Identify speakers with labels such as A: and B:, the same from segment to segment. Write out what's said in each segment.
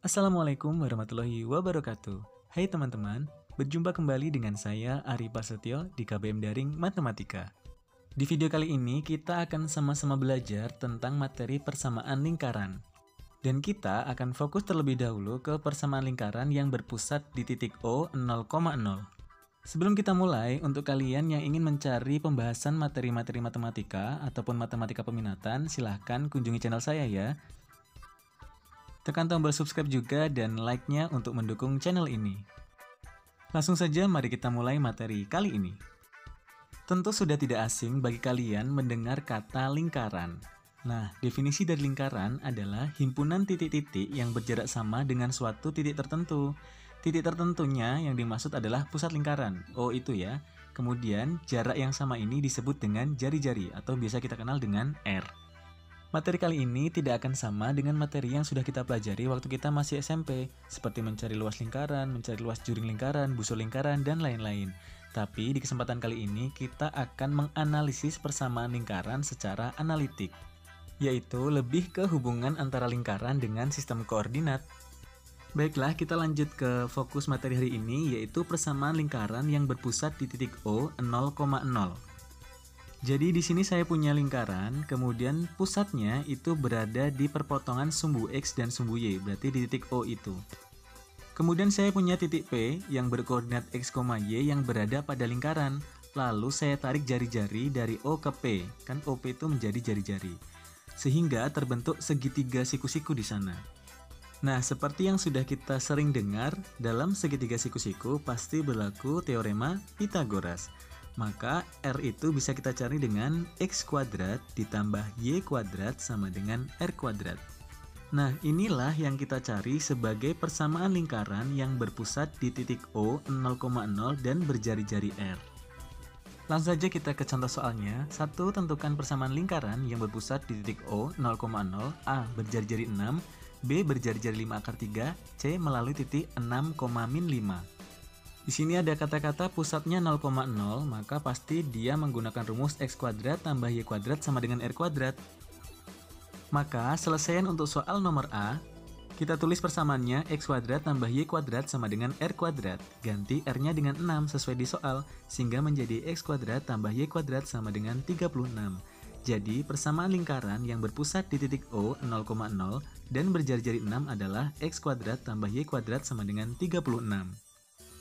A: Assalamualaikum warahmatullahi wabarakatuh. Hai teman-teman, berjumpa kembali dengan saya Ari Prasetyo di KBM Daring Matematika. Di video kali ini kita akan sama-sama belajar tentang materi persamaan lingkaran. Dan kita akan fokus terlebih dahulu ke persamaan lingkaran yang berpusat di titik O 0,0. Sebelum kita mulai, untuk kalian yang ingin mencari pembahasan materi-materi matematika ataupun matematika peminatan, silahkan kunjungi channel saya ya. Tekan tombol subscribe juga dan like-nya untuk mendukung channel ini. Langsung saja mari kita mulai materi kali ini. Tentu sudah tidak asing bagi kalian mendengar kata lingkaran. Nah, definisi dari lingkaran adalah himpunan titik-titik yang berjarak sama dengan suatu titik tertentu. Titik tertentunya yang dimaksud adalah pusat lingkaran, O itu ya. Kemudian, jarak yang sama ini disebut dengan jari-jari atau biasa kita kenal dengan R. Materi kali ini tidak akan sama dengan materi yang sudah kita pelajari waktu kita masih SMP, seperti mencari luas lingkaran, mencari luas juring lingkaran, busur lingkaran, dan lain-lain. Tapi di kesempatan kali ini kita akan menganalisis persamaan lingkaran secara analitik, yaitu lebih ke hubungan antara lingkaran dengan sistem koordinat. Baiklah, kita lanjut ke fokus materi hari ini, yaitu persamaan lingkaran yang berpusat di titik O 0,0. Jadi di sini saya punya lingkaran, kemudian pusatnya itu berada di perpotongan sumbu X dan sumbu Y, berarti di titik O itu. Kemudian saya punya titik P yang berkoordinat X, Y yang berada pada lingkaran. Lalu saya tarik jari-jari dari O ke P, kan OP itu menjadi jari-jari. Sehingga terbentuk segitiga siku-siku di sana. Nah, seperti yang sudah kita sering dengar, dalam segitiga siku-siku pasti berlaku teorema Pythagoras. Maka R itu bisa kita cari dengan X kuadrat ditambah Y kuadrat sama dengan R kuadrat. Nah, inilah yang kita cari sebagai persamaan lingkaran yang berpusat di titik O 0,0 dan berjari-jari R. Langsung saja kita ke contoh soalnya. 1. Tentukan persamaan lingkaran yang berpusat di titik O 0,0, A berjari-jari 6, B berjari-jari 5 akar 3, C melalui titik 6, min 5. Di sini ada kata-kata pusatnya 0,0, maka pasti dia menggunakan rumus X kuadrat tambah Y kuadrat sama dengan R kuadrat. Maka selesaian untuk soal nomor A, kita tulis persamaannya X kuadrat tambah Y kuadrat sama dengan R kuadrat. Ganti R-nya dengan 6 sesuai di soal, sehingga menjadi X kuadrat tambah Y kuadrat sama dengan 36. Jadi persamaan lingkaran yang berpusat di titik O 0,0 dan berjari-jari 6 adalah X kuadrat tambah Y kuadrat sama dengan 36.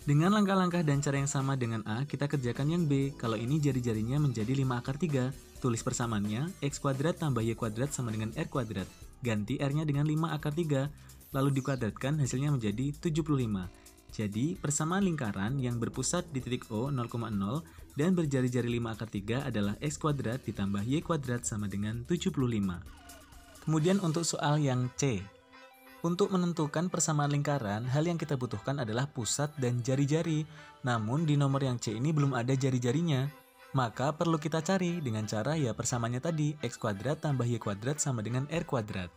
A: Dengan langkah-langkah dan cara yang sama dengan A, kita kerjakan yang B. Kalau ini jari-jarinya menjadi 5 akar 3, tulis persamaannya X kuadrat tambah Y kuadrat sama dengan R kuadrat. Ganti R-nya dengan 5 akar 3, lalu dikuadratkan hasilnya menjadi 75. Jadi, persamaan lingkaran yang berpusat di titik O 0,0 dan berjari-jari 5 akar 3 adalah X kuadrat ditambah Y kuadrat sama dengan 75. Kemudian untuk soal yang C. Untuk menentukan persamaan lingkaran, hal yang kita butuhkan adalah pusat dan jari-jari. Namun di nomor yang C ini belum ada jari-jarinya. Maka perlu kita cari dengan cara ya persamaannya tadi, X kuadrat tambah Y kuadrat sama dengan R kuadrat.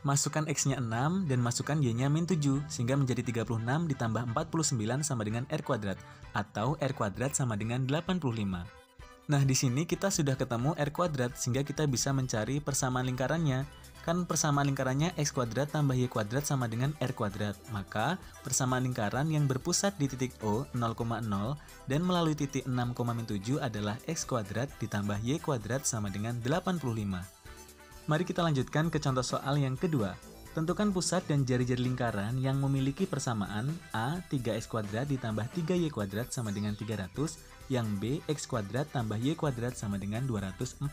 A: Masukkan X-nya 6 dan masukkan Y-nya min 7, sehingga menjadi 36 ditambah 49 sama dengan R kuadrat, atau R kuadrat sama dengan 85. Nah, di sini kita sudah ketemu R kuadrat, sehingga kita bisa mencari persamaan lingkarannya. Kan persamaan lingkarannya X kuadrat tambah Y kuadrat sama dengan R kuadrat. Maka, persamaan lingkaran yang berpusat di titik O 0,0 dan melalui titik 6, min 7 adalah X kuadrat ditambah Y kuadrat sama dengan 85. Mari kita lanjutkan ke contoh soal yang kedua. Tentukan pusat dan jari-jari lingkaran yang memiliki persamaan A 3X kuadrat ditambah 3Y kuadrat sama dengan 300, yang B X kuadrat tambah Y kuadrat sama dengan 245.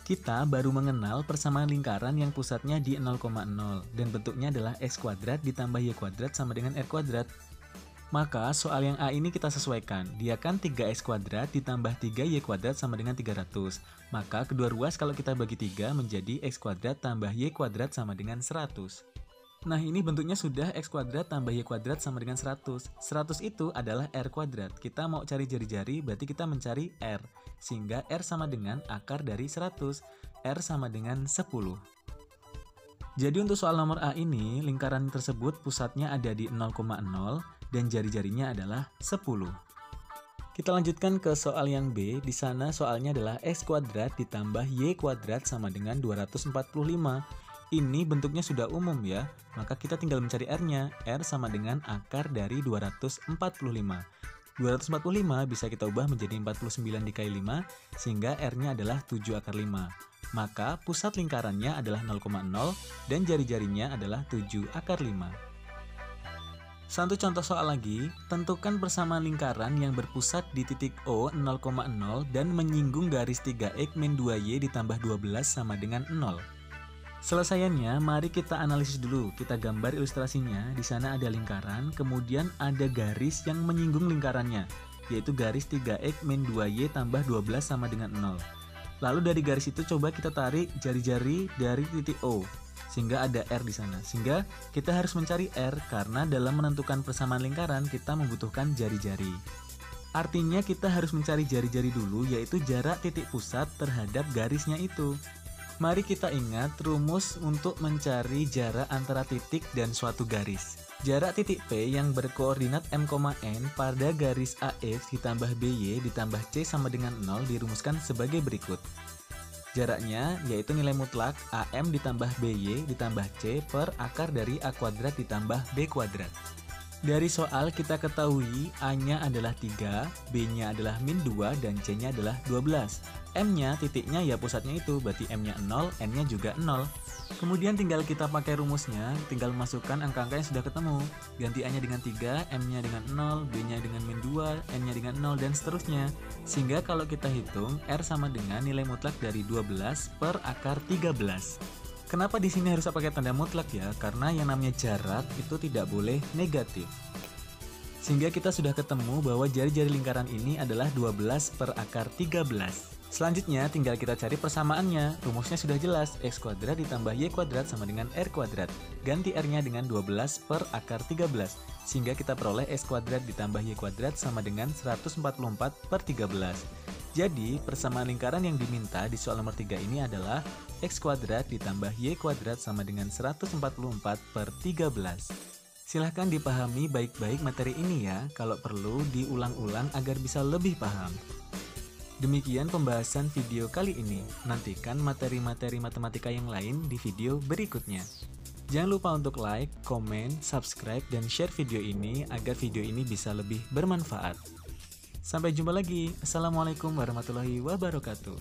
A: Kita baru mengenal persamaan lingkaran yang pusatnya di 0,0 dan bentuknya adalah X kuadrat ditambah Y kuadrat sama dengan R kuadrat. Maka soal yang A ini kita sesuaikan, dia kan 3X kuadrat ditambah 3Y kuadrat sama dengan 300. Maka kedua ruas kalau kita bagi 3 menjadi X kuadrat tambah Y kuadrat sama dengan 100. Nah, ini bentuknya sudah X kuadrat tambah Y kuadrat sama dengan 100. 100 itu adalah R kuadrat. Kita mau cari jari-jari, berarti kita mencari R. Sehingga R sama dengan akar dari 100. R sama dengan 10. Jadi untuk soal nomor A ini, lingkaran tersebut pusatnya ada di 0,0 dan jari-jarinya adalah 10. Kita lanjutkan ke soal yang B. Di sana soalnya adalah X kuadrat ditambah Y kuadrat sama dengan 245. Ini bentuknya sudah umum ya, maka kita tinggal mencari R-nya. R sama dengan akar dari 245. 245 bisa kita ubah menjadi 49 dikali 5, sehingga R-nya adalah 7 akar 5. Maka pusat lingkarannya adalah 0,0 dan jari-jarinya adalah 7 akar 5. Satu contoh soal lagi, tentukan persamaan lingkaran yang berpusat di titik O 0,0 dan menyinggung garis 3x min 2y ditambah 12 sama dengan 0. Selesaiannya, mari kita analisis dulu. Kita gambar ilustrasinya. Di sana ada lingkaran, kemudian ada garis yang menyinggung lingkarannya, yaitu garis 3x min 2y tambah 12 sama dengan 0. Lalu dari garis itu coba kita tarik jari-jari dari titik O, sehingga ada R di sana. Sehingga kita harus mencari R karena dalam menentukan persamaan lingkaran kita membutuhkan jari-jari. Artinya kita harus mencari jari-jari dulu, yaitu jarak titik pusat terhadap garisnya itu. Mari kita ingat rumus untuk mencari jarak antara titik dan suatu garis. Jarak titik P yang berkoordinat M, N pada garis AF ditambah BY ditambah C sama dengan 0 dirumuskan sebagai berikut. Jaraknya yaitu nilai mutlak AM ditambah BY ditambah C per akar dari A kuadrat ditambah B kuadrat. Dari soal kita ketahui A-nya adalah 3, B-nya adalah min 2, dan C-nya adalah 12. M-nya, titiknya ya pusatnya itu, berarti M-nya 0, N-nya juga 0. Kemudian tinggal kita pakai rumusnya, tinggal masukkan angka-angka yang sudah ketemu. Ganti A-nya dengan 3, M-nya dengan 0, B-nya dengan min 2, N-nya dengan 0, dan seterusnya. Sehingga kalau kita hitung, R sama dengan nilai mutlak dari 12 per akar 13. Kenapa di sini harus pakai tanda mutlak ya? Karena yang namanya jarak itu tidak boleh negatif. Sehingga kita sudah ketemu bahwa jari-jari lingkaran ini adalah 12 per akar 13. Selanjutnya tinggal kita cari persamaannya. Rumusnya sudah jelas, x kuadrat ditambah y kuadrat sama dengan r kuadrat. Ganti r-nya dengan 12 per akar 13. Sehingga kita peroleh x kuadrat ditambah y kuadrat sama dengan 144 per 13. Jadi, persamaan lingkaran yang diminta di soal nomor 3 ini adalah x kuadrat ditambah y kuadrat sama dengan 144 per 13. Silahkan dipahami baik-baik materi ini ya, kalau perlu diulang-ulang agar bisa lebih paham. Demikian pembahasan video kali ini. Nantikan materi-materi matematika yang lain di video berikutnya. Jangan lupa untuk like, komen, subscribe, dan share video ini agar video ini bisa lebih bermanfaat. Sampai jumpa lagi. Assalamualaikum warahmatullahi wabarakatuh.